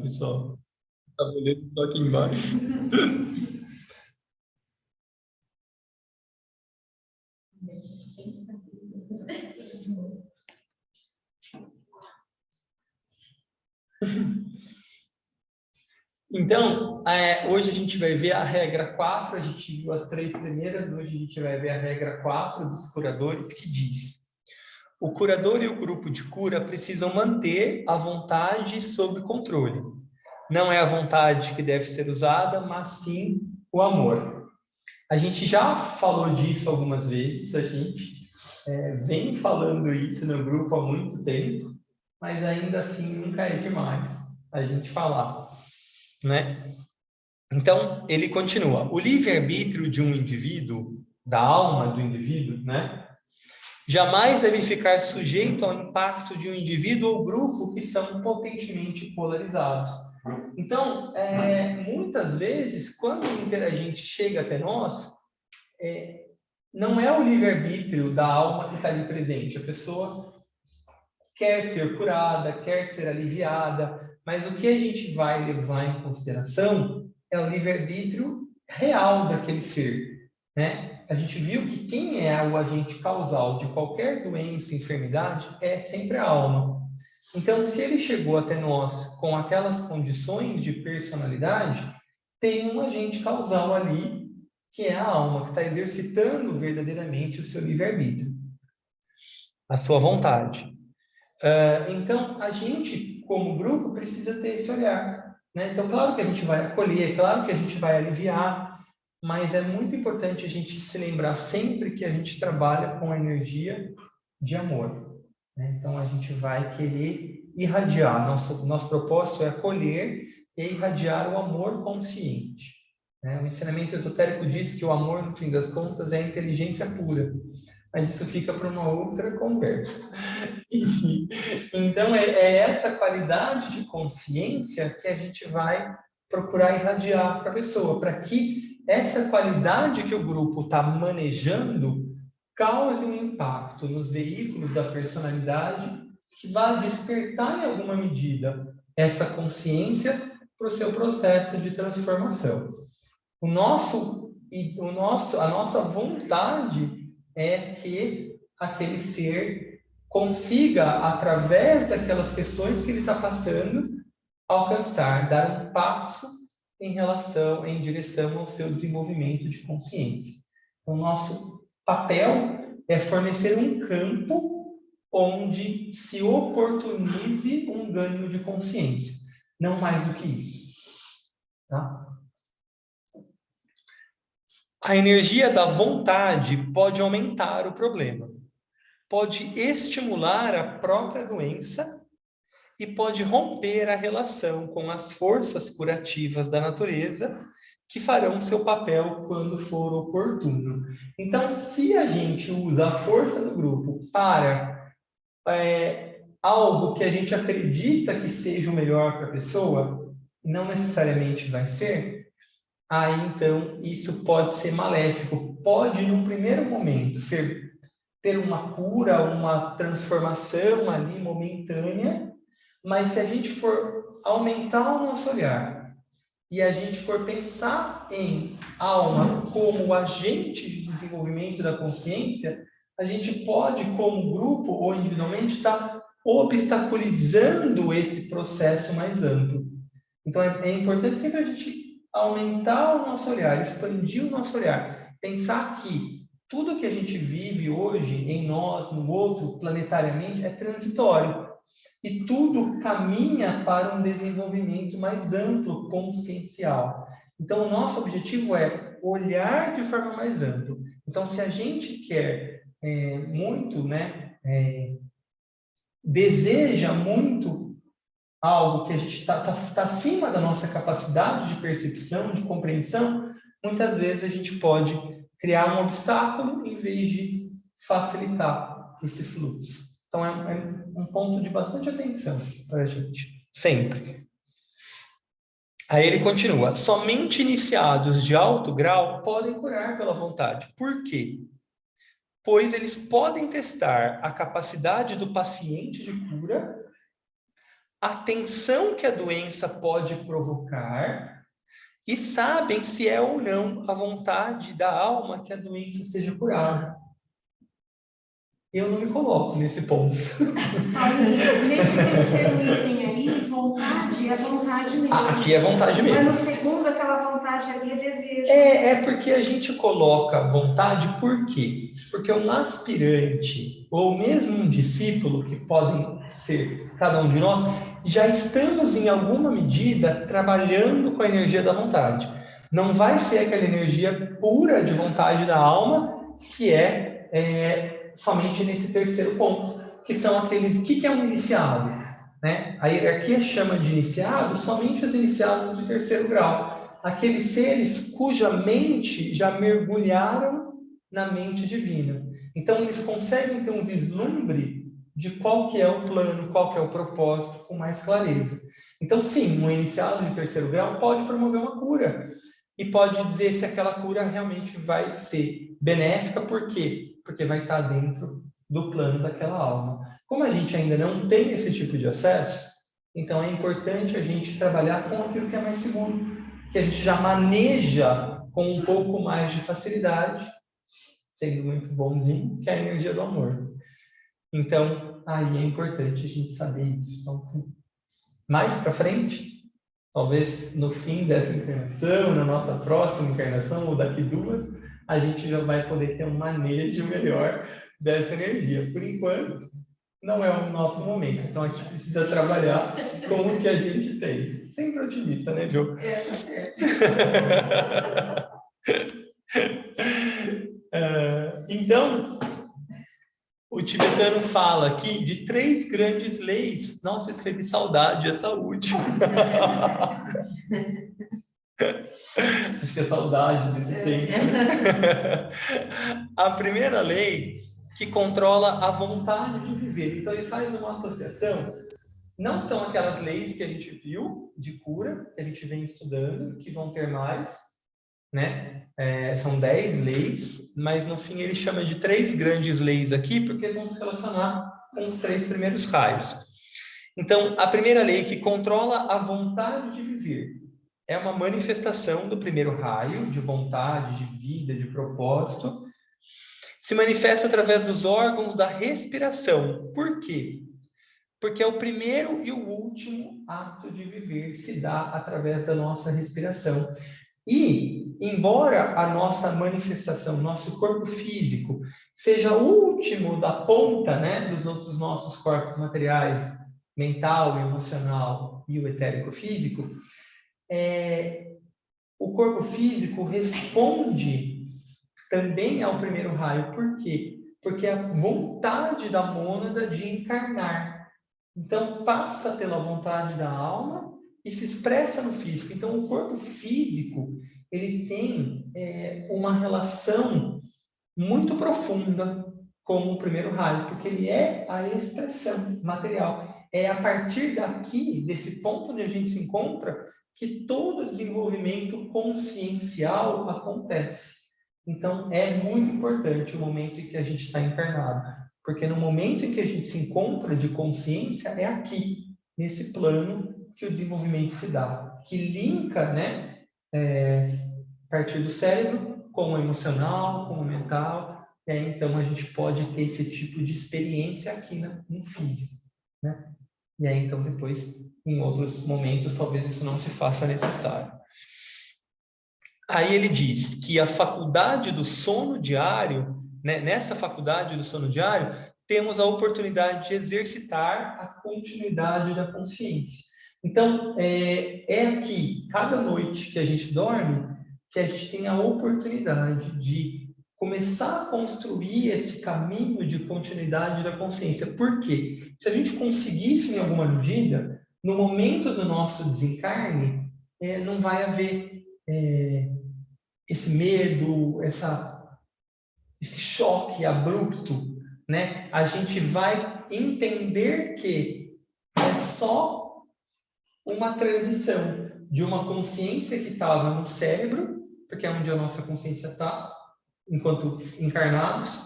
pessoal. Tá bonito, tô aqui embaixo. Então, hoje a gente vai ver a regra 4, a gente viu as 3 primeiras, hoje a gente vai ver a regra 4 dos curadores, que diz: o curador e o grupo de cura precisam manter a vontade sob controle. Não é a vontade que deve ser usada, mas sim o amor. A gente já falou disso algumas vezes, a gente vem falando isso no grupo há muito tempo, mas ainda assim nunca é demais a gente falar, né? Então, ele continua. O livre-arbítrio de um indivíduo, da alma do indivíduo, né, jamais deve ficar sujeito ao impacto de um indivíduo ou grupo que são potentemente polarizados. Então, muitas vezes, quando o interagente chega até nós, não é o livre-arbítrio da alma que está ali presente. A pessoa quer ser curada, quer ser aliviada, mas o que a gente vai levar em consideração é o livre-arbítrio real daquele ser, né? A gente viu que quem é o agente causal de qualquer doença, enfermidade, é sempre a alma. Então, se ele chegou até nós com aquelas condições de personalidade, tem um agente causal ali, que é a alma, que está exercitando verdadeiramente o seu livre-arbítrio, a sua vontade. Então, a gente, como grupo, precisa ter esse olhar, né? Então, claro que a gente vai acolher, claro que a gente vai aliviar, mas é muito importante a gente se lembrar sempre que a gente trabalha com a energia de amor, né? Então, a gente vai querer irradiar. Nosso propósito é acolher e irradiar o amor consciente, né? O ensinamento esotérico diz que o amor, no fim das contas, é a inteligência pura, mas isso fica para uma outra conversa. Então, é essa qualidade de consciência que a gente vai procurar irradiar para a pessoa, para que essa qualidade que o grupo está manejando cause um impacto nos veículos da personalidade que vá despertar, em alguma medida, essa consciência para o seu processo de transformação. A nossa vontade é que aquele ser consiga, através daquelas questões que ele está passando, alcançar, dar um passo em direção ao seu desenvolvimento de consciência. Então, nosso papel é fornecer um campo onde se oportunize um ganho de consciência, não mais do que isso, tá? A energia da vontade pode aumentar o problema, pode estimular a própria doença e pode romper a relação com as forças curativas da natureza que farão seu papel quando for oportuno. Então, se a gente usa a força do grupo para algo que a gente acredita que seja o melhor para a pessoa, não necessariamente vai ser, aí então isso pode ser maléfico. Pode, num primeiro momento, ter uma cura, uma transformação ali momentânea, mas se a gente for aumentar o nosso olhar e a gente for pensar em alma como agente de desenvolvimento da consciência, a gente pode, como grupo ou individualmente, estar obstaculizando esse processo mais amplo. Então, é importante sempre a gente aumentar o nosso olhar, expandir o nosso olhar, pensar que tudo que a gente vive hoje em nós, no outro, planetariamente, é transitório. E tudo caminha para um desenvolvimento mais amplo, consciencial. Então, o nosso objetivo é olhar de forma mais ampla. Então, se a gente quer muito, né, deseja muito algo que a gente está acima da nossa capacidade de percepção, de compreensão, muitas vezes a gente pode criar um obstáculo em vez de facilitar esse fluxo. Então, é um ponto de bastante atenção para a gente, sempre. Aí ele continua: somente iniciados de alto grau podem curar pela vontade. Por quê? Pois eles podem testar a capacidade do paciente de cura a tensão que a doença pode provocar e sabem se é ou não a vontade da alma que a doença seja curada. Eu não me coloco nesse ponto. Nesse terceiro item aí, vontade é vontade mesmo. Aqui é vontade mesmo. Mas no segundo, aquela vontade ali é desejo. É porque a gente coloca vontade, por quê? Porque um aspirante, ou mesmo um discípulo, que podem ser cada um de nós, já estamos em alguma medida trabalhando com a energia da vontade. Não vai ser aquela energia pura de vontade da alma, que é somente nesse terceiro ponto, que são aqueles... O que é um iniciado? Né? A hierarquia chama de iniciados somente os iniciados de terceiro grau. Aqueles seres cuja mente já mergulharam na mente divina. Então, eles conseguem ter um vislumbre de qual que é o plano, qual que é o propósito, com mais clareza. Então, sim, um iniciado de terceiro grau pode promover uma cura. E pode dizer se aquela cura realmente vai ser benéfica, por quê? Porque vai estar dentro do plano daquela alma. Como a gente ainda não tem esse tipo de acesso, então é importante a gente trabalhar com aquilo que é mais seguro, que a gente já maneja com um pouco mais de facilidade, sendo muito bonzinho, que é a energia do amor. Então, aí é importante a gente saber isso. Então, mais para frente, talvez no fim dessa encarnação, na nossa próxima encarnação, ou daqui 2, a gente já vai poder ter um manejo melhor dessa energia. Por enquanto, não é o nosso momento. Então, a gente precisa trabalhar com o que a gente tem. Sempre otimista, né, Jo? Então, o tibetano fala aqui de 3 grandes leis. Nossa, escrevi saudade essa última. Acho que é saudade desse tempo. A primeira lei que controla a vontade de viver. Então, ele faz uma associação. Não são aquelas leis que a gente viu de cura, que a gente vem estudando, que vão ter mais, né? São 10 leis, mas no fim ele chama de 3 grandes leis aqui, porque vão se relacionar com os 3 primeiros raios. Então, a primeira lei que controla a vontade de viver é uma manifestação do primeiro raio, de vontade, de vida, de propósito. Se manifesta através dos órgãos da respiração. Por quê? Porque é o primeiro e o último ato de viver se dá através da nossa respiração. E, embora a nossa manifestação, nosso corpo físico, seja o último da ponta, né, dos outros nossos corpos materiais, mental, emocional e o etérico físico, o corpo físico responde também ao primeiro raio. Por quê? Porque é a vontade da mônada de encarnar. Então, passa pela vontade da alma e se expressa no físico. Então, o corpo físico, ele tem uma relação muito profunda com o primeiro raio, porque ele é a expressão material. É a partir daqui, desse ponto onde a gente se encontra, que todo desenvolvimento consciencial acontece. Então, é muito importante o momento em que a gente está encarnado, porque no momento em que a gente se encontra de consciência, é aqui, nesse plano, que o desenvolvimento se dá, que linka, né, a partir do cérebro, com o emocional, com o mental, então a gente pode ter esse tipo de experiência aqui no físico, né? E aí, então, depois, em outros momentos, talvez isso não se faça necessário. Aí ele diz que a faculdade do sono diário, né, nessa faculdade do sono diário, temos a oportunidade de exercitar a continuidade da consciência. Então, é aqui, cada noite que a gente dorme, que a gente tem a oportunidade de começar a construir esse caminho de continuidade da consciência. Por quê? Se a gente conseguisse, em alguma medida, no momento do nosso desencarne, não vai haver esse medo, esse choque abrupto, né? A gente vai entender que é só uma transição de uma consciência que estava no cérebro, porque é onde a nossa consciência está, enquanto encarnados,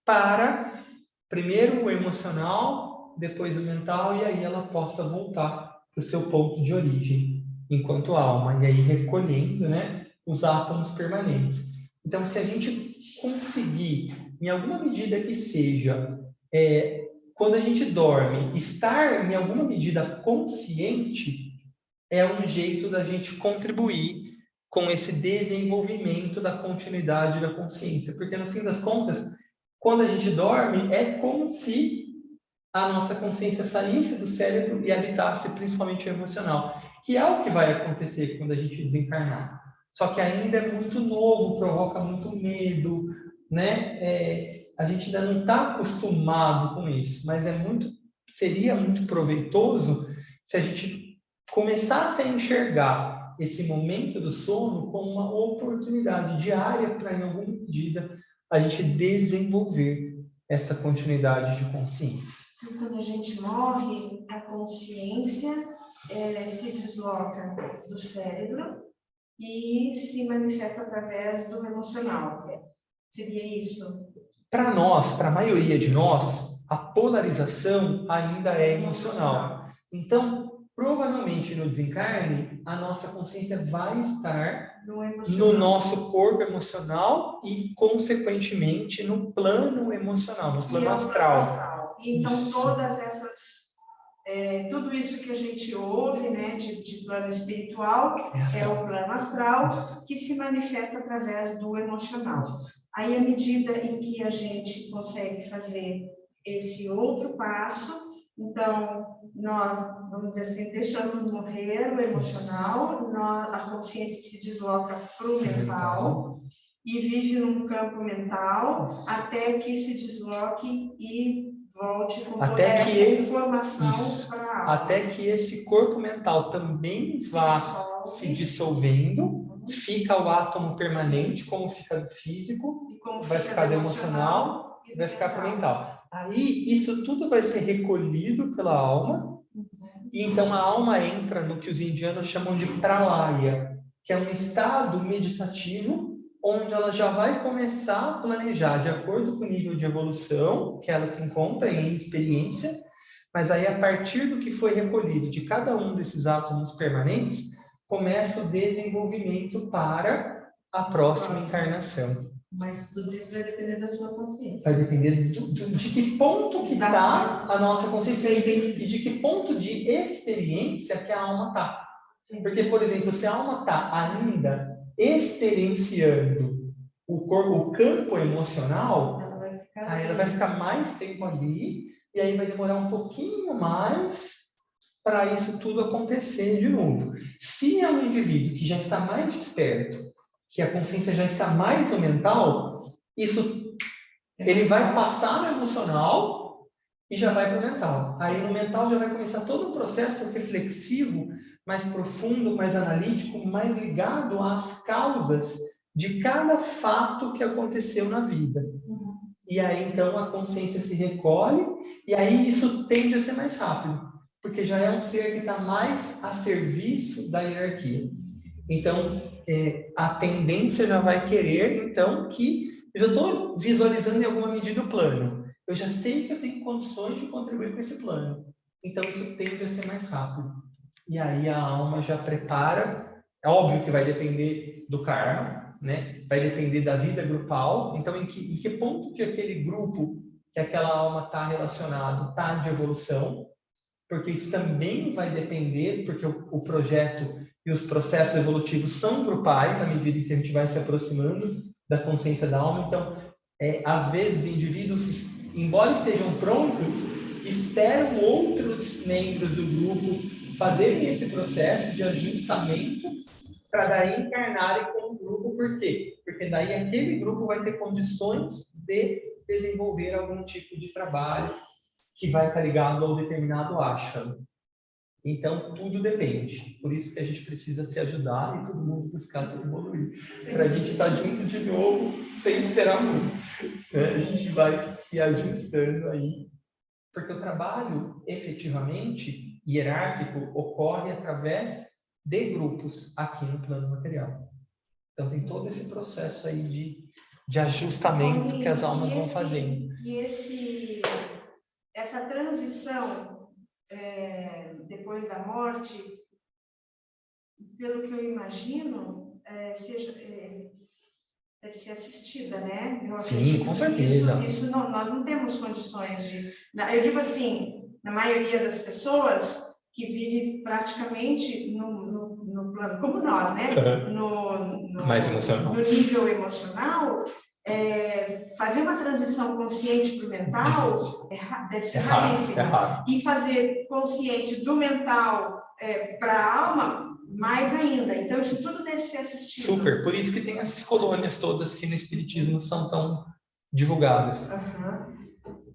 para primeiro o emocional, depois o mental, e aí ela possa voltar para o seu ponto de origem, enquanto alma, e aí recolhendo, né, os átomos permanentes. Então, se a gente conseguir, em alguma medida que seja, quando a gente dorme, estar em alguma medida consciente, é um jeito da gente contribuir com esse desenvolvimento da continuidade da consciência. Porque, no fim das contas, quando a gente dorme, é como se a nossa consciência saísse do cérebro e habitasse principalmente o emocional, que é o que vai acontecer quando a gente desencarnar. Só que ainda é muito novo, provoca muito medo, né? A gente ainda não está acostumado com isso, mas seria muito proveitoso se a gente começasse a enxergar esse momento do sono como uma oportunidade diária para, em alguma medida, a gente desenvolver essa continuidade de consciência. E quando a gente morre, a consciência se desloca do cérebro e se manifesta através do emocional. Seria isso? Para nós, para a maioria de nós, a polarização ainda é emocional. Então, provavelmente no desencarne, a nossa consciência vai estar no nosso corpo emocional e, consequentemente, no plano emocional, no plano astral. Então, isso. Todas essas... tudo isso que a gente ouve, né, de plano espiritual, é o plano astral, que se manifesta através do emocional. Aí, à medida em que a gente consegue fazer esse outro passo, então, nós, vamos dizer assim, deixamos morrer o emocional, a consciência se desloca para o mental e vive num campo mental até que se desloque e volte com toda essa informação para a alma. Até que esse corpo mental também vá se dissolvendo, fica o átomo permanente, como fica do físico, vai ficar do emocional e vai ficar para o mental. Aí, isso tudo vai ser recolhido pela alma, e então a alma entra no que os indianos chamam de pralaya, que é um estado meditativo, onde ela já vai começar a planejar de acordo com o nível de evolução que ela se encontra em experiência, mas aí a partir do que foi recolhido de cada um desses átomos permanentes, começa o desenvolvimento para a próxima encarnação. Mas tudo isso vai depender da sua consciência. Vai depender de que ponto que está a nossa consciência e de que ponto de experiência que a alma está. Porque, por exemplo, se a alma está ainda experienciando o campo emocional, aí ela vai ficar mais tempo ali e aí vai demorar um pouquinho mais para isso tudo acontecer de novo. Se é um indivíduo que já está mais desperto, que a consciência já está mais no mental, ele vai passar no emocional e já vai para o mental. Aí no mental já vai começar todo um processo reflexivo, mais profundo, mais analítico, mais ligado às causas de cada fato que aconteceu na vida. E aí então a consciência se recolhe e aí isso tende a ser mais rápido, porque já é um ser que está mais a serviço da hierarquia. Então, a tendência já vai querer, então, que eu já estou visualizando em alguma medida o plano. Eu já sei que eu tenho condições de contribuir com esse plano. Então, isso tende a ser mais rápido. E aí a alma já prepara. É óbvio que vai depender do karma, né? Vai depender da vida grupal. Então, em que ponto que aquele grupo, que aquela alma está relacionado, está de evolução? Porque isso também vai depender, porque o projeto e os processos evolutivos são grupais, à medida que a gente vai se aproximando da consciência da alma. Então, às vezes, indivíduos, embora estejam prontos, esperam outros membros do grupo fazerem esse processo de ajustamento para daí encarnarem com o grupo. Por quê? Porque daí aquele grupo vai ter condições de desenvolver algum tipo de trabalho que vai estar ligado ao determinado ashram. Então, tudo depende. Por isso que a gente precisa se ajudar e todo mundo buscar se evoluir. Para a gente estar junto de novo, sem esperar muito. Né? A gente vai se ajustando aí. Porque o trabalho, efetivamente, hierárquico, ocorre através de grupos aqui no plano material. Então, tem todo esse processo aí de ajustamento que as almas vão fazendo. E essa transição depois da morte, pelo que eu imagino, deve ser assistida, né? Sim, com certeza. Isso não, nós não temos condições de... Eu digo assim, na maioria das pessoas que vive praticamente no plano, como nós, né? Mais emocional. No nível emocional, fazer uma transição consciente para o mental deve ser raríssimo. E fazer consciente do mental para a alma, mais ainda. Então, isso tudo deve ser assistido. Super. Por isso que tem essas colônias todas que no Espiritismo são tão divulgadas. Uhum.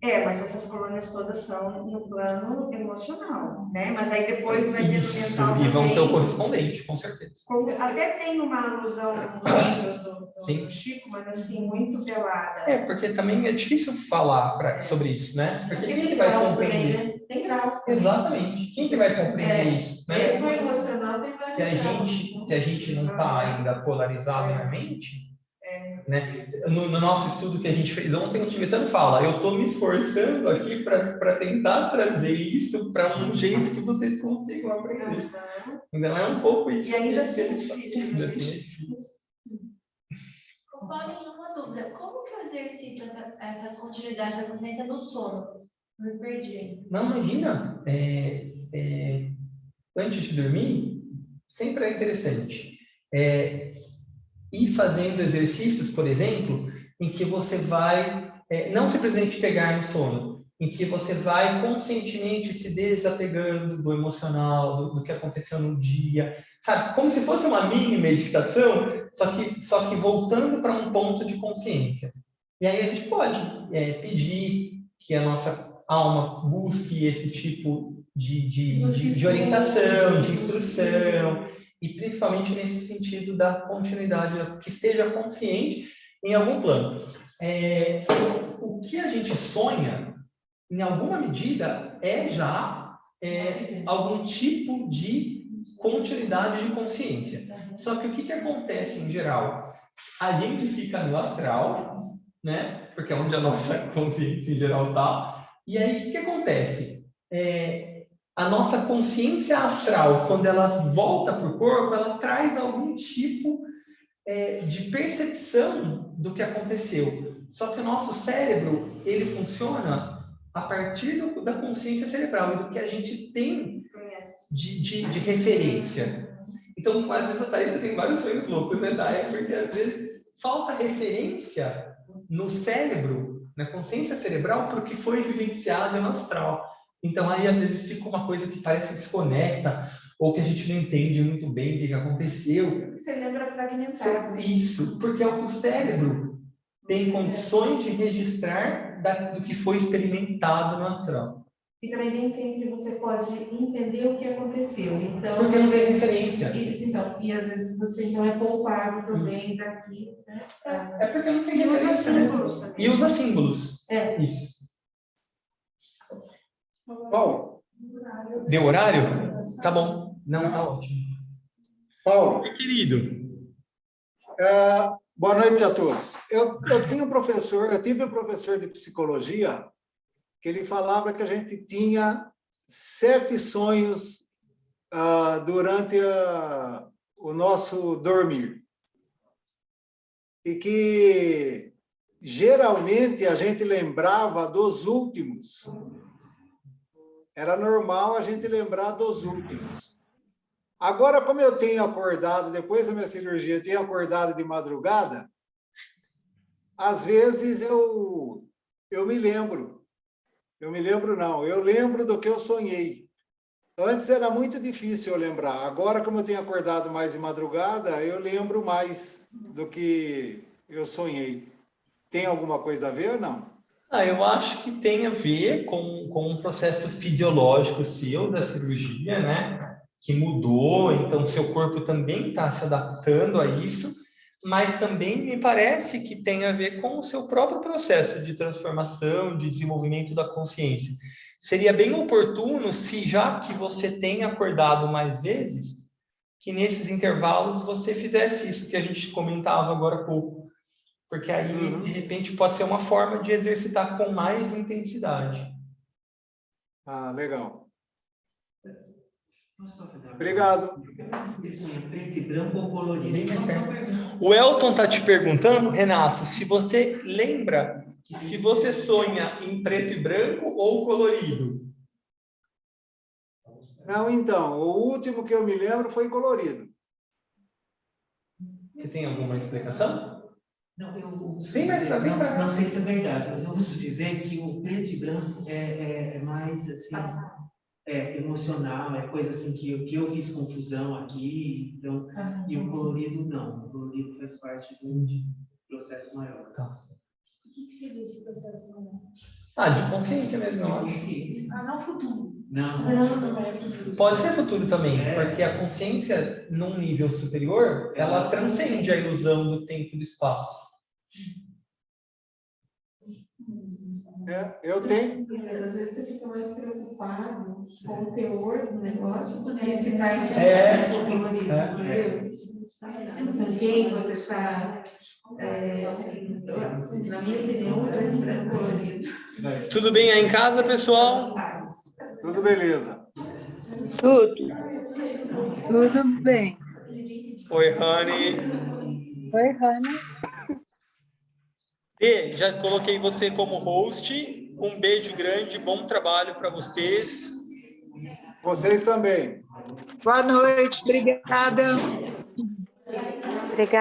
Mas essas colônias todas são no plano emocional, né? Mas aí depois vai ter no mental também. E vão ter o correspondente, com certeza. Até tem uma alusão nos livros do Chico, mas assim, muito velada. Porque também é difícil falar sobre isso, né? Porque quem que vai compreender? Também, né? Tem graus. Exatamente. Quem que vai compreender isso? Né? Mesmo emocional tem vários se a gente não está ainda polarizado na mente, né? No nosso estudo que a gente fez ontem, o tibetano fala: eu estou me esforçando aqui para tentar trazer isso para um jeito que vocês consigam aprender. Então é um pouco isso. E ainda assim é difícil. Paulinho, uma dúvida. Como que eu exercito essa continuidade da consciência no sono? Me perdi. Não, imagina. Antes de dormir, sempre é interessante. Ir fazendo exercícios, por exemplo, em que você vai, não simplesmente pegar no sono, em que você vai conscientemente se desapegando do emocional, do que aconteceu no dia, sabe? Como se fosse uma mini meditação, só que voltando para um ponto de consciência. E aí a gente pode pedir que a nossa alma busque esse tipo de orientação, de instrução, e principalmente nesse sentido da continuidade, que esteja consciente em algum plano. O que a gente sonha, em alguma medida, é já algum tipo de continuidade de consciência. Só que o que acontece em geral? A gente fica no astral, né? Porque é onde a nossa consciência em geral está. E aí, o que acontece? A nossa consciência astral, quando ela volta para o corpo, ela traz algum tipo de percepção do que aconteceu. Só que o nosso cérebro, ele funciona a partir da consciência cerebral e do que a gente tem de referência. Então, às vezes a Thaisa tem vários sonhos loucos, né, Thaisa? Porque às vezes falta referência no cérebro, na consciência cerebral, para o que foi vivenciado no astral. Então, aí, às vezes, fica uma coisa que parece desconecta, ou que a gente não entende muito bem o que aconteceu. Você lembra fragmentado. Isso, porque é o que o cérebro tem condições de registrar do que foi experimentado no astral. E também nem sempre você pode entender o que aconteceu. Então, porque não tem referência. Isso, então. E, às vezes, você então é poupado também daqui. Né? Porque não tem referência. Usa símbolos também. E usa símbolos. Isso. Paulo. Deu horário? Tá bom. Não, tá ótimo. Paulo. Meu querido. Boa noite a todos. Eu tive um professor de psicologia que ele falava que a gente tinha 7 sonhos durante o nosso dormir. E que geralmente a gente lembrava dos últimos. Era normal a gente lembrar dos últimos. Agora, como eu tenho acordado, depois da minha cirurgia, eu tenho acordado de madrugada, às vezes eu me lembro. Eu lembro do que eu sonhei. Antes era muito difícil eu lembrar. Agora, como eu tenho acordado mais de madrugada, eu lembro mais do que eu sonhei. Tem alguma coisa a ver ou não? Eu acho que tem a ver com um processo fisiológico seu da cirurgia, né? Que mudou, então seu corpo também está se adaptando a isso, mas também me parece que tem a ver com o seu próprio processo de transformação, de desenvolvimento da consciência. Seria bem oportuno, se já que você tem acordado mais vezes, que nesses intervalos você fizesse isso que a gente comentava agora há pouco. Porque aí, de repente, pode ser uma forma de exercitar com mais intensidade. Ah, legal. Posso só fazer uma Obrigado. pergunta? Preto e branco ou colorido? O Elton está te perguntando, Renato, se você lembra se você sonha em preto e branco ou colorido. Não, então, o último que eu me lembro foi colorido. Você tem alguma explicação? Não, eu ouço Vem mais dizer, pra- vem pra- não sei se é verdade, mas eu ouço dizer que o preto e branco é mais assim, emocional, é coisa assim que eu fiz confusão aqui, então, e o colorido não, o colorido faz parte de um processo maior. O que seria esse processo maior? De consciência mesmo, eu acho. Consciência. Não futuro. Não, Não é futuro. Pode ser futuro também, porque a consciência, num nível superior, ela transcende a ilusão do tempo e do espaço. Eu tenho. Às vezes você fica mais preocupado com o teor do negócio do que se está colorido, entendeu? Com quem você está, na minha opinião, preto e branco colorido. Tudo bem aí em casa, pessoal? Tudo beleza. Tudo bem. Oi, Rani. Oi, Rani. E já coloquei você como host. Um beijo grande, bom trabalho para vocês. Vocês também. Boa noite, obrigada. Obrigada.